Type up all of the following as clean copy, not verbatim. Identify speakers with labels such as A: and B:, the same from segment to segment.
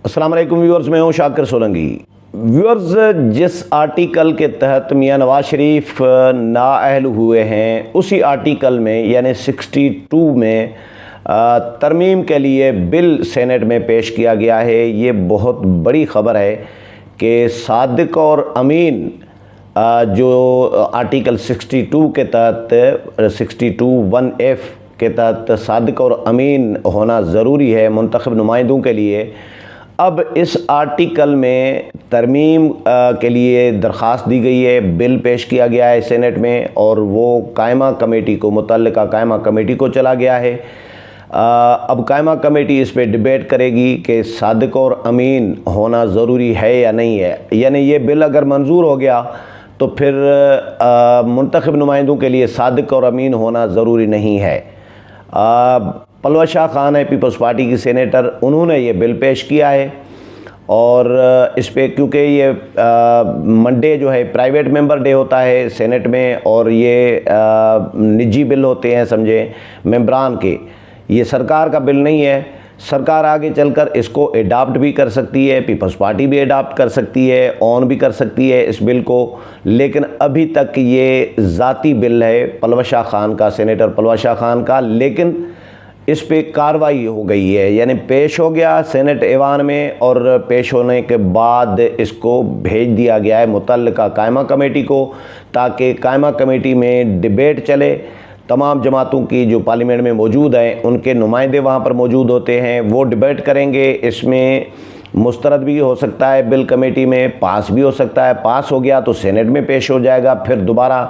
A: السلام علیکم ویورز، میں ہوں شاکر سولنگی۔ ویورز، جس آرٹیکل کے تحت میاں نواز شریف نااہل ہوئے ہیں اسی آرٹیکل میں یعنی 62 میں ترمیم کے لیے بل سینٹ میں پیش کیا گیا ہے۔ یہ بہت بڑی خبر ہے کہ صادق اور امین جو آرٹیکل 62 کے تحت 62(1)(f) کے تحت صادق اور امین ہونا ضروری ہے منتخب نمائندوں کے لیے، اب اس آرٹیکل میں ترمیم کے لیے درخواست دی گئی ہے، بل پیش کیا گیا ہے سینٹ میں، اور وہ قائمہ کمیٹی کو متعلقہ قائمہ کمیٹی کو چلا گیا ہے۔ اب قائمہ کمیٹی اس پہ ڈیبیٹ کرے گی کہ صادق اور امین ہونا ضروری ہے یا نہیں ہے۔ یعنی یہ بل اگر منظور ہو گیا تو پھر منتخب نمائندوں کے لیے صادق اور امین ہونا ضروری نہیں ہے۔ پلوہ شاہ خان ہے پیپلز پارٹی کی سینیٹر، انہوں نے یہ بل پیش کیا ہے، اور اس پہ کیونکہ یہ منڈے جو ہے پرائیویٹ ممبر ڈے ہوتا ہے سینٹ میں، اور یہ نجی بل ہوتے ہیں سمجھیں ممبران کے، یہ سرکار کا بل نہیں ہے۔ سرکار آگے چل کر اس کو اڈاپٹ بھی کر سکتی ہے، پیپلز پارٹی بھی اڈاپٹ کر سکتی ہے، آن بھی کر سکتی ہے اس بل کو، لیکن ابھی تک یہ ذاتی بل ہے پلوہ شاہ خان کا، سینیٹر پلوہ شاہ خان کا، لیکن اس پہ کارروائی ہو گئی ہے، یعنی پیش ہو گیا سینٹ ایوان میں، اور پیش ہونے کے بعد اس کو بھیج دیا گیا ہے متعلقہ قائمہ کمیٹی کو، تاکہ قائمہ کمیٹی میں ڈیبیٹ چلے۔ تمام جماعتوں کی جو پارلیمنٹ میں موجود ہیں ان کے نمائندے وہاں پر موجود ہوتے ہیں، وہ ڈیبیٹ کریں گے۔ اس میں مسترد بھی ہو سکتا ہے بل کمیٹی میں، پاس بھی ہو سکتا ہے، پاس ہو گیا تو سینٹ میں پیش ہو جائے گا پھر دوبارہ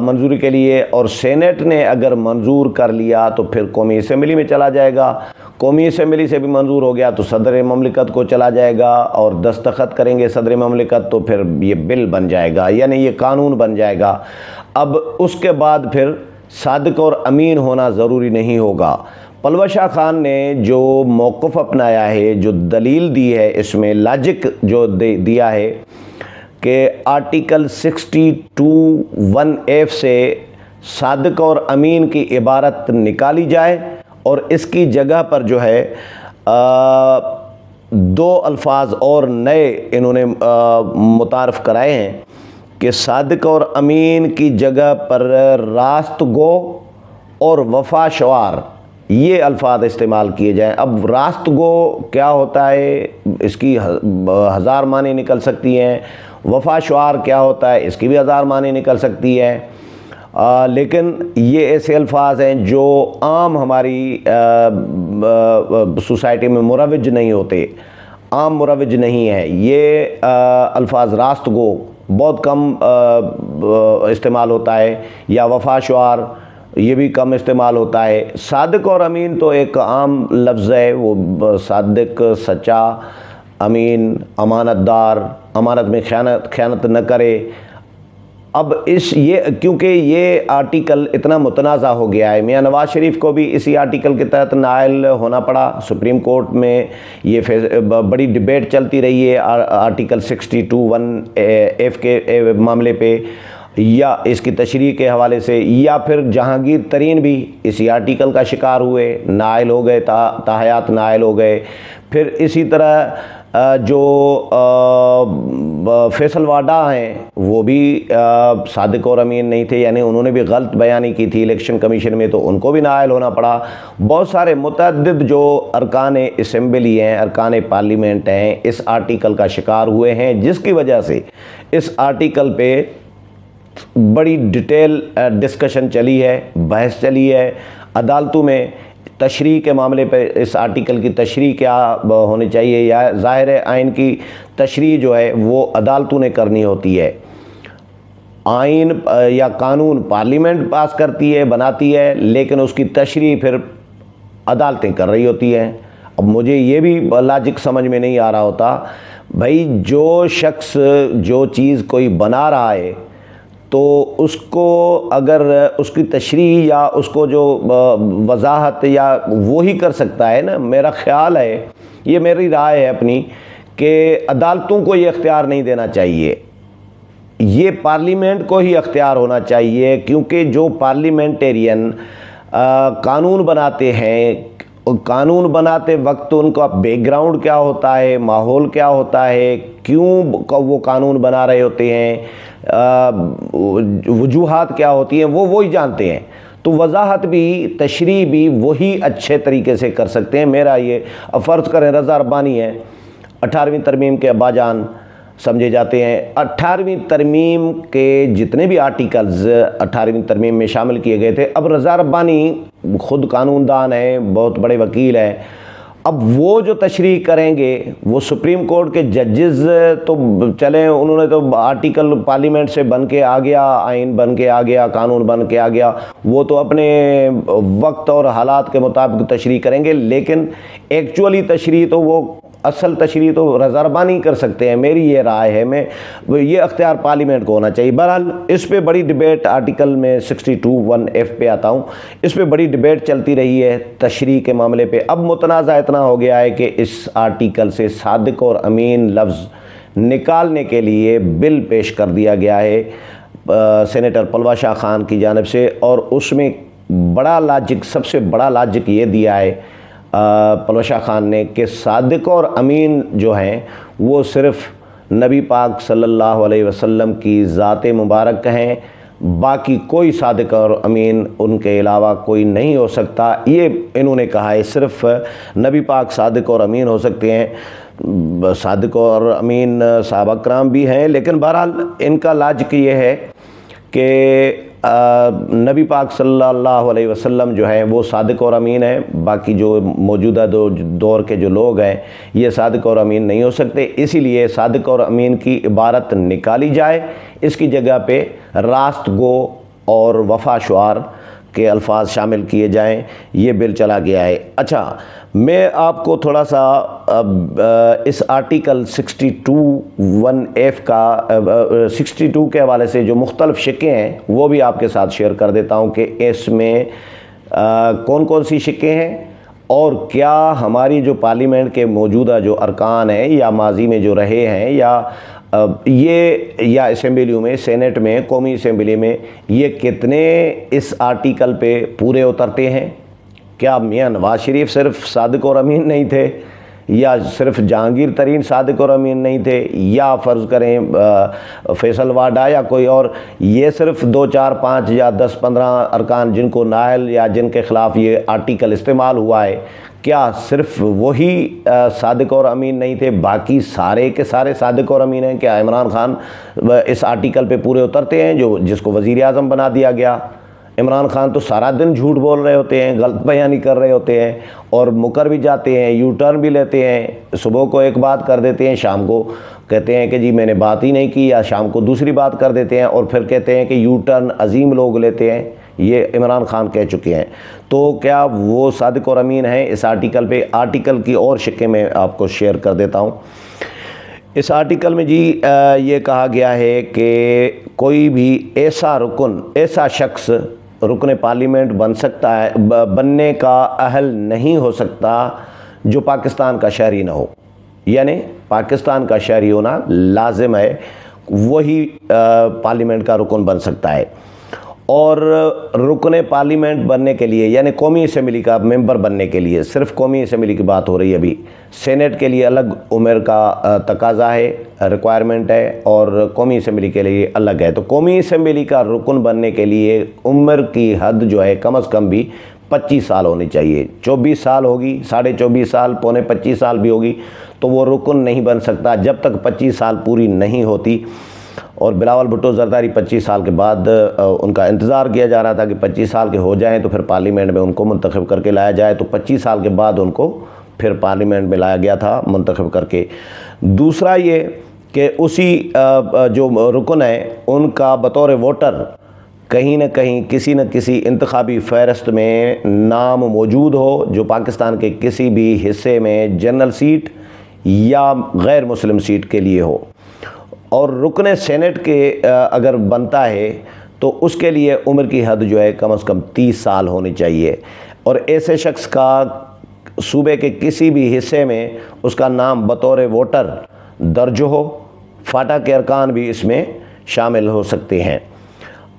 A: منظوری کے لیے، اور سینٹ نے اگر منظور کر لیا تو پھر قومی اسمبلی میں چلا جائے گا، قومی اسمبلی سے بھی منظور ہو گیا تو صدر مملکت کو چلا جائے گا، اور دستخط کریں گے صدر مملکت تو پھر یہ بل بن جائے گا، یعنی یہ قانون بن جائے گا۔ اب اس کے بعد پھر صادق اور امین ہونا ضروری نہیں ہوگا۔ پلوہ شاہ خان نے جو موقف اپنایا ہے، جو دلیل دی ہے، اس میں لاجک جو دیا ہے کہ آرٹیکل 62(1)(f) سے صادق اور امین کی عبارت نکالی جائے، اور اس کی جگہ پر جو ہے دو الفاظ اور نئے انہوں نے متعارف کرائے ہیں کہ صادق اور امین کی جگہ پر راست گو اور وفا شعار، یہ الفاظ استعمال کیے جائیں۔ اب راست گو کیا ہوتا ہے، اس کی ہزار معنی نکل سکتی ہیں، وفا شعار کیا ہوتا ہے، اس کی بھی ہزار معنی نکل سکتی ہے، لیکن یہ ایسے الفاظ ہیں جو عام ہماری سوسائٹی میں مروج نہیں ہوتے، عام مروج نہیں ہے۔ یہ الفاظ راست گو بہت کم استعمال ہوتا ہے، یا وفا شعار یہ بھی کم استعمال ہوتا ہے۔ صادق اور امین تو ایک عام لفظ ہے، وہ صادق سچا، امین امانت دار، امانت میں خیانت نہ کرے۔ اب کیونکہ یہ آرٹیکل اتنا متنازع ہو گیا ہے، میاں نواز شریف کو بھی اسی آرٹیکل کے تحت نااہل ہونا پڑا، سپریم کورٹ میں یہ بڑی ڈیبیٹ چلتی رہی ہے آرٹیکل 62(1)(f) کے معاملے پہ، یا اس کی تشریح کے حوالے سے، یا پھر جہانگیر ترین بھی اسی آرٹیکل کا شکار ہوئے، نااہل ہو گئے، تاحیات نااہل ہو گئے۔ پھر اسی طرح جو فیصل واڈا ہیں وہ بھی صادق اور امین نہیں تھے، یعنی انہوں نے بھی غلط بیانی کی تھی الیکشن کمیشن میں، تو ان کو بھی نااہل ہونا پڑا۔ بہت سارے متعدد جو ارکان اسمبلی ہیں، ارکان پارلیمنٹ ہیں، اس آرٹیکل کا شکار ہوئے ہیں، جس کی وجہ سے اس آرٹیکل پہ بڑی ڈیٹیل ڈسکشن چلی ہے، بحث چلی ہے عدالتوں میں۔ تشریح کے معاملے پہ اس آرٹیکل کی تشریح کیا ہونی چاہیے، یا ظاہر آئین کی تشریح جو ہے وہ عدالتوں نے کرنی ہوتی ہے۔ آئین یا قانون پارلیمنٹ پاس کرتی ہے، بناتی ہے، لیکن اس کی تشریح پھر عدالتیں کر رہی ہوتی ہیں۔ اب مجھے یہ بھی لاجک سمجھ میں نہیں آ رہا ہوتا، بھائی جو شخص جو چیز کوئی بنا رہا ہے تو اس کو اگر اس کی تشریح یا اس کو جو وضاحت یا وہی کر سکتا ہے نا، میرا خیال ہے، یہ میری رائے ہے اپنی، کہ عدالتوں کو یہ اختیار نہیں دینا چاہیے، یہ پارلیمنٹ کو ہی اختیار ہونا چاہیے، کیونکہ جو پارلیمنٹیرین قانون بناتے ہیں قانون بناتے وقت ان کا بیک گراؤنڈ کیا ہوتا ہے، ماحول کیا ہوتا ہے، کیوں وہ قانون بنا رہے ہوتے ہیں، وجوہات کیا ہوتی ہیں، وہ وہی جانتے ہیں۔ تو وضاحت بھی، تشریح بھی وہی اچھے طریقے سے کر سکتے ہیں۔ میرا یہ فرض کریں رضا ربانی ہے، 18ویں ترمیم کے ابا جان سمجھے جاتے ہیں۔ 18ویں ترمیم کے جتنے بھی آرٹیکلز 18ویں ترمیم میں شامل کیے گئے تھے، اب رضا ربانی خود قانون دان ہیں، بہت بڑے وکیل ہیں، اب وہ جو تشریح کریں گے، وہ سپریم کورٹ کے ججز تو چلیں، انہوں نے تو آرٹیکل پارلیمنٹ سے بن کے آ گیا، آئین بن کے آ گیا، قانون بن کے آ گیا، وہ تو اپنے وقت اور حالات کے مطابق تشریح کریں گے، لیکن ایکچولی تشریح تو وہ اصل تشریح تو رضا ربانی کر سکتے ہیں۔ میری یہ رائے ہے، یہ اختیار پارلیمنٹ کو ہونا چاہیے۔ بہرحال اس پہ بڑی ڈیبیٹ، آرٹیکل میں 62(1)(f) پہ آتا ہوں، اس پہ بڑی ڈیبیٹ چلتی رہی ہے تشریح کے معاملے پہ۔ اب متنازع اتنا ہو گیا ہے کہ اس آرٹیکل سے صادق اور امین لفظ نکالنے کے لیے بل پیش کر دیا گیا ہے سینیٹر پلوا شاہ خان کی جانب سے، اور اس میں بڑا لاجک، سب سے بڑا لاجک یہ دیا ہے پلوا شاہ خان نے کہ صادق اور امین جو ہیں وہ صرف نبی پاک صلی اللہ علیہ وسلم کی ذات مبارک ہیں، باقی کوئی صادق اور امین ان کے علاوہ کوئی نہیں ہو سکتا۔ یہ انہوں نے کہا ہے، صرف نبی پاک صادق اور امین ہو سکتے ہیں۔ صادق اور امین صحابہ کرام بھی ہیں، لیکن بہرحال ان کا لاجک یہ ہے کہ نبی پاک صلی اللہ علیہ وسلم جو ہیں وہ صادق اور امین ہیں، باقی جو موجودہ دور کے جو لوگ ہیں یہ صادق اور امین نہیں ہو سکتے، اسی لیے صادق اور امین کی عبارت نکالی جائے، اس کی جگہ پہ راست گو اور وفا شعار کے الفاظ شامل کیے جائیں۔ یہ بل چلا گیا ہے۔ اچھا، میں آپ کو تھوڑا سا اس آرٹیکل 62(1)(f) کا 62 کے حوالے سے جو مختلف شقیں ہیں وہ بھی آپ کے ساتھ شیئر کر دیتا ہوں کہ اس میں کون کون سی شقیں ہیں، اور کیا ہماری جو پارلیمنٹ کے موجودہ جو ارکان ہیں یا ماضی میں جو رہے ہیں یا اسمبلیوں میں، سینٹ میں، قومی اسمبلی میں، یہ کتنے اس آرٹیکل پہ پورے اترتے ہیں؟ کیا میاں نواز شریف صرف صادق اور امین نہیں تھے، یا صرف جہانگیر ترین صادق اور امین نہیں تھے، یا فرض کریں فیصل واڈا یا کوئی اور، یہ صرف 2 4 5 یا 10 15 ارکان جن کو نائل یا جن کے خلاف یہ آرٹیکل استعمال ہوا ہے، کیا صرف وہی صادق اور امین نہیں تھے، باقی سارے کے سارے صادق اور امین ہیں؟ کیا عمران خان اس آرٹیکل پہ پورے اترتے ہیں جس کو وزیر اعظم بنا دیا گیا؟ عمران خان تو سارا دن جھوٹ بول رہے ہوتے ہیں، غلط بیانی کر رہے ہوتے ہیں، اور مکر بھی جاتے ہیں، یو ٹرن بھی لیتے ہیں، صبح کو ایک بات کر دیتے ہیں، شام کو کہتے ہیں کہ جی میں نے بات ہی نہیں کی، یا شام کو دوسری بات کر دیتے ہیں، اور پھر کہتے ہیں کہ یو ٹرن عظیم لوگ لیتے ہیں۔ یہ عمران خان کہہ چکے ہیں۔ تو کیا وہ صادق اور امین ہیں اس آرٹیکل پہ؟ آرٹیکل کی اور شقیں میں آپ کو شیئر کر دیتا ہوں۔ اس آرٹیکل میں جی یہ کہا گیا ہے کہ کوئی بھی ایسا شخص رکن پارلیمنٹ بن سکتا ہے، بننے کا اہل نہیں ہو سکتا جو پاکستان کا شہری نہ ہو، یعنی پاکستان کا شہری ہونا لازم ہے، وہی پارلیمنٹ کا رکن بن سکتا ہے۔ اور رکن پارلیمنٹ بننے کے لیے، یعنی قومی اسمبلی کا ممبر بننے کے لیے، صرف قومی اسمبلی کی بات ہو رہی ہے ابھی، سینٹ کے لیے الگ عمر کا تقاضا ہے، ریکوائرمنٹ ہے، اور قومی اسمبلی کے لیے الگ ہے۔ تو قومی اسمبلی کا رکن بننے کے لیے عمر کی حد جو ہے کم از کم بھی 25 سال ہونی چاہیے۔ 24 سال ہوگی، 24.5 سال، 25 سال بھی ہوگی تو وہ رکن نہیں بن سکتا جب تک 25 سال پوری نہیں ہوتی۔ اور بلاول بھٹو زرداری 25 سال کے بعد ان کا انتظار کیا جا رہا تھا کہ 25 سال کے ہو جائیں تو پھر پارلیمنٹ میں ان کو منتخب کر کے لایا جائے، تو 25 سال کے بعد ان کو پھر پارلیمنٹ میں لایا گیا تھا منتخب کر کے۔ دوسرا یہ کہ اسی جو رکن ہیں ان کا بطور ووٹر کہیں نہ کہیں کسی نہ کسی انتخابی فہرست میں نام موجود ہو جو پاکستان کے کسی بھی حصے میں جنرل سیٹ یا غیر مسلم سیٹ کے لیے ہو۔ اور رکن سینٹ کے اگر بنتا ہے تو اس کے لیے عمر کی حد جو ہے کم از کم 30 سال ہونی چاہیے، اور ایسے شخص کا صوبے کے کسی بھی حصے میں اس کا نام بطور ووٹر درج ہو۔ فاٹا کے ارکان بھی اس میں شامل ہو سکتے ہیں۔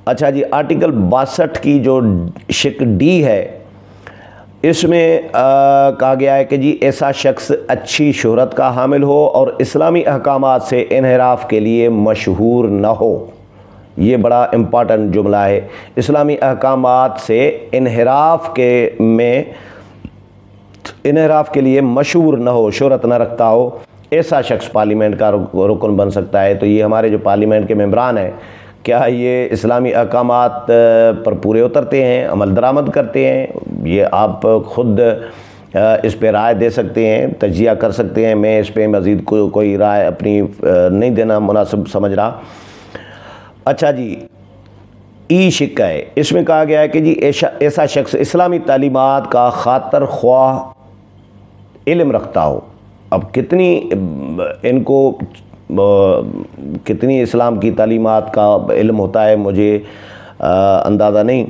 A: اچھا جی، آرٹیکل 62 کی جو شق ڈی ہے، اس میں کہا گیا ہے کہ جی ایسا شخص اچھی شہرت کا حامل ہو اور اسلامی احکامات سے انحراف کے لیے مشہور نہ ہو۔ یہ بڑا امپورٹنٹ جملہ ہے، اسلامی احکامات سے انحراف کے لیے مشہور نہ ہو، شہرت نہ رکھتا ہو، ایسا شخص پارلیمنٹ کا رکن بن سکتا ہے۔ تو یہ ہمارے جو پارلیمنٹ کے ممبران ہیں، کیا یہ اسلامی احکامات پر پورے اترتے ہیں، عمل درآمد کرتے ہیں؟ یہ آپ خود اس پہ رائے دے سکتے ہیں، تجزیہ کر سکتے ہیں۔ میں اس پہ مزید کوئی رائے اپنی نہیں دینا مناسب سمجھ رہا۔ اچھا جی، ای شق ہے، اس میں کہا گیا ہے کہ جی ایسا شخص اسلامی تعلیمات کا خاطر خواہ علم رکھتا ہو۔ اب کتنی اسلام کی تعلیمات کا علم ہوتا ہے مجھے اندازہ نہیں،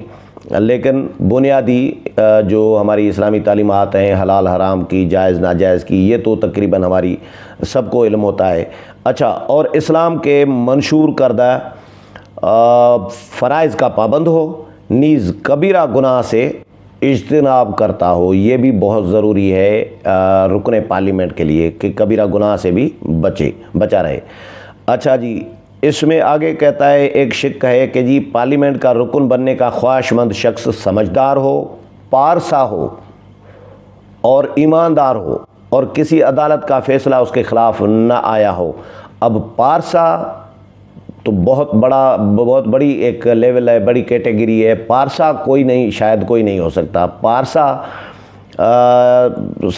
A: لیکن بنیادی جو ہماری اسلامی تعلیمات ہیں، حلال حرام کی، جائز ناجائز کی، یہ تو تقریباً ہماری سب کو علم ہوتا ہے۔ اچھا، اور اسلام کے منشور کردہ فرائض کا پابند ہو، نیز کبیرہ گناہ سے اجتناب کرتا ہو۔ یہ بھی بہت ضروری ہے رکن پارلیمنٹ کے لیے کہ کبیرہ گناہ سے بھی بچا رہے۔ اچھا جی، اس میں آگے کہتا ہے ایک شق ہے کہ جی پارلیمنٹ کا رکن بننے کا خواہش مند شخص سمجھدار ہو، پارسا ہو اور ایماندار ہو، اور کسی عدالت کا فیصلہ اس کے خلاف نہ آیا ہو۔ اب پارسا تو بہت بڑی ایک لیول ہے، بڑی کیٹیگری ہے۔ پارسا شاید کوئی نہیں ہو سکتا۔ پارسا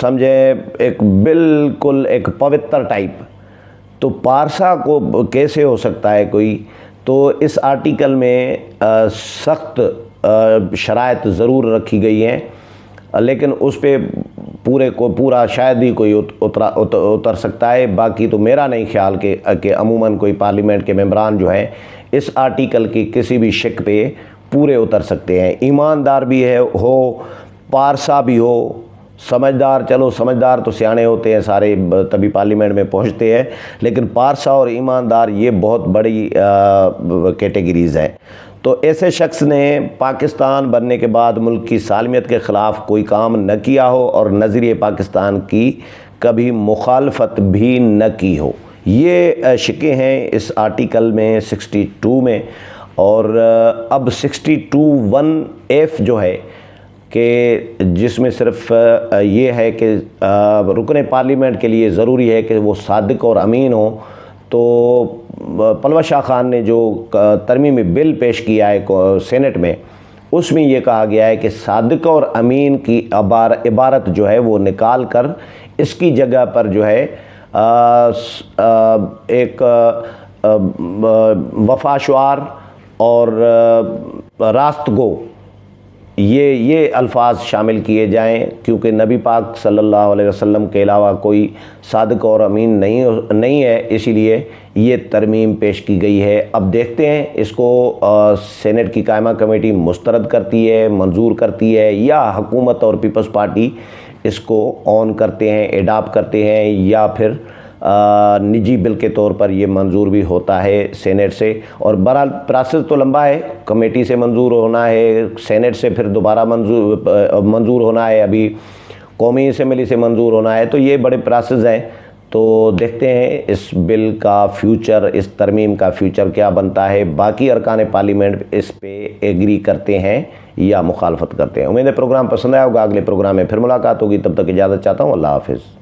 A: سمجھے ایک بالکل ایک پوتر ٹائپ، تو پارسا کو کیسے ہو سکتا ہے کوئی؟ تو اس آرٹیکل میں سخت شرائط ضرور رکھی گئی ہیں، لیکن اس پہ پورا شاید ہی کوئی اتر سکتا ہے۔ باقی تو میرا نہیں خیال کہ عموماً کوئی پارلیمنٹ کے ممبران جو ہیں اس آرٹیکل کی کسی بھی شق پہ پورے اتر سکتے ہیں۔ ایماندار بھی ہو، پارسا بھی ہو، سمجھدار، چلو سمجھدار تو سیانے ہوتے ہیں سارے تبھی پارلیمنٹ میں پہنچتے ہیں، لیکن پارسا اور ایماندار یہ بہت بڑی کیٹیگریز ہیں۔ تو ایسے شخص نے پاکستان بننے کے بعد ملک کی سالمیت کے خلاف کوئی کام نہ کیا ہو اور نظریہ پاکستان کی کبھی مخالفت بھی نہ کی ہو۔ یہ شقیں ہیں اس آرٹیکل میں 62 میں۔ اور اب 62(1)(f) جو ہے کہ جس میں صرف یہ ہے کہ رکن پارلیمنٹ کے لیے ضروری ہے کہ وہ صادق اور امین ہو۔ تو پلوہ شاہ خان نے جو ترمیمی بل پیش کیا ہے سینٹ میں، اس میں یہ کہا گیا ہے کہ صادق اور امین کی عبارت جو ہے وہ نکال کر اس کی جگہ پر جو ہے ایک وفاشوار اور راست گو یہ الفاظ شامل کیے جائیں، کیونکہ نبی پاک صلی اللہ علیہ وسلم کے علاوہ کوئی صادق اور امین نہیں ہے، اسی لیے یہ ترمیم پیش کی گئی ہے۔ اب دیکھتے ہیں اس کو سینٹ کی قائمہ کمیٹی مسترد کرتی ہے، منظور کرتی ہے، یا حکومت اور پیپلز پارٹی اس کو آن کرتے ہیں، ایڈاپٹ کرتے ہیں، یا پھر نجی بل کے طور پر یہ منظور بھی ہوتا ہے سینٹ سے۔ اور بہرحال پروسیس تو لمبا ہے، کمیٹی سے منظور ہونا ہے، سینٹ سے پھر دوبارہ منظور ہونا ہے، ابھی قومی اسمبلی سے منظور ہونا ہے، تو یہ بڑے پروسیس ہیں۔ تو دیکھتے ہیں اس بل کا فیوچر، اس ترمیم کا فیوچر کیا بنتا ہے۔ باقی ارکان پارلیمنٹ اس پہ ایگری کرتے ہیں یا مخالفت کرتے ہیں۔ امید ہے پروگرام پسند آیا ہوگا، اگلے پروگرام میں پھر ملاقات ہوگی، تب تک اجازت چاہتا ہوں، اللہ حافظ۔